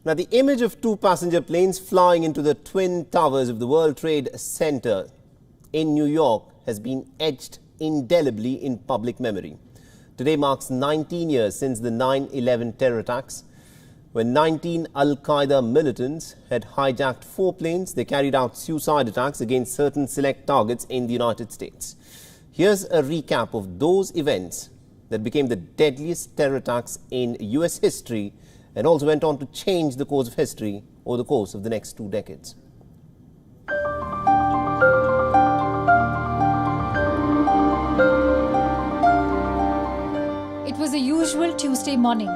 Now, the image of two passenger planes flying into the twin towers of the World Trade Center in New York has been etched indelibly in public memory. Today marks 19 years since the 9/11 terror attacks, when 19 al-Qaeda militants had hijacked 4 planes. They carried out suicide attacks against certain select targets in the United States. Here's a recap of those events that became the deadliest terror attacks in US history and also went on to change the course of history over the course of the next 2 decades. It was a usual Tuesday morning.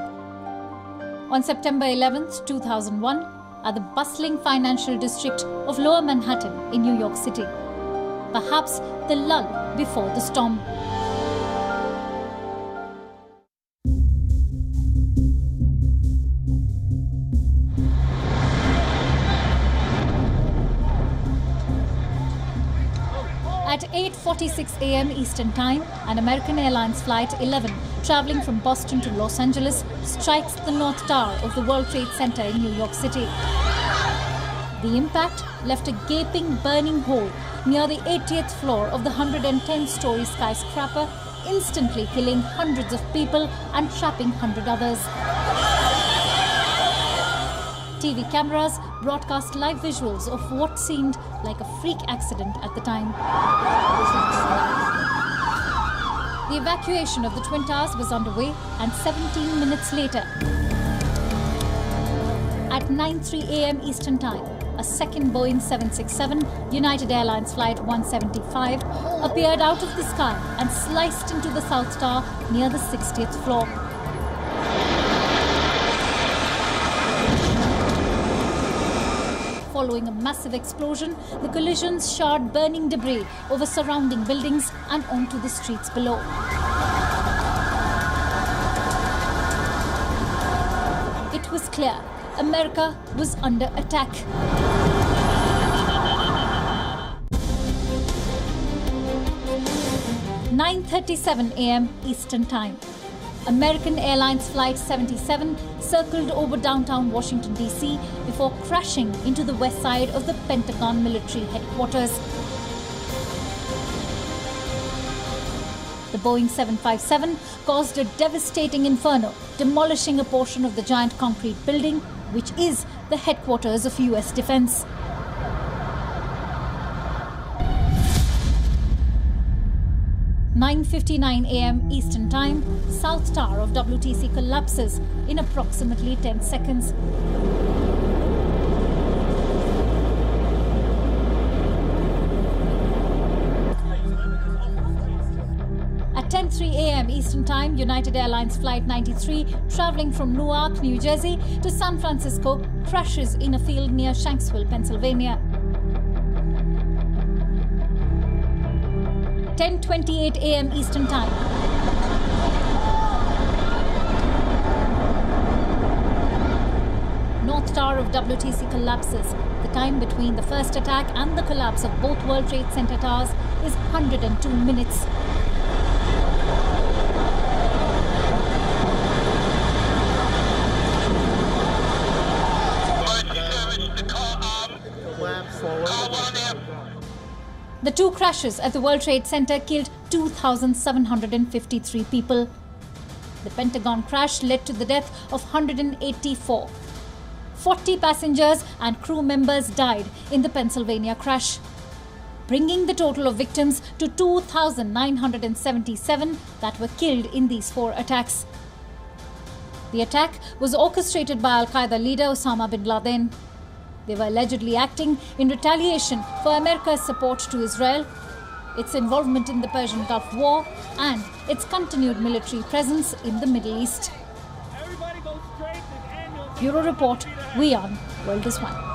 On September 11th, 2001, at the bustling financial district of Lower Manhattan in New York City. Perhaps the lull before the storm. At 8:46 a.m. Eastern Time, an American Airlines Flight 11 traveling from Boston to Los Angeles strikes the North Tower of the World Trade Center in New York City. The impact left a gaping, burning hole near the 80th floor of the 110-story skyscraper, instantly killing hundreds of people and trapping 100 others. TV cameras broadcast live visuals of what seemed like a freak accident at the time. The evacuation of the Twin Towers was underway, and 17 minutes later, at 9:03 a.m. Eastern Time, a second Boeing 767 United Airlines Flight 175 appeared out of the sky and sliced into the South Tower near the 60th floor. Following a massive explosion, the collisions showered burning debris over surrounding buildings and onto the streets below. It was clear America was under attack. – 9:37 a.m. Eastern Time. American Airlines Flight 77 circled over downtown Washington, D.C. before crashing into the west side of the Pentagon military headquarters. The Boeing 757 caused a devastating inferno, demolishing a portion of the giant concrete building, which is the headquarters of U.S. Defense. – 9:59 a.m. Eastern Time, South Tower of WTC collapses in approximately 10 seconds. At 10:03 a.m. Eastern Time, United Airlines Flight 93, traveling from Newark, New Jersey to San Francisco, crashes in a field near Shanksville, Pennsylvania. 10:28 a.m. Eastern Time. North Tower of WTC collapses. The time between the first attack and the collapse of both World Trade Center towers is 102 minutes. The 2 crashes at the World Trade Center killed 2,753 people. The Pentagon crash led to the death of 184. 40 passengers and crew members died in the Pennsylvania crash, bringing the total of victims to 2,977 that were killed in these 4 attacks. The attack was orchestrated by al-Qaeda leader Osama bin Laden. They were allegedly acting in retaliation for America's support to Israel, its involvement in the Persian Gulf War, and its continued military presence in the Middle East. Bureau Report, WION World is One.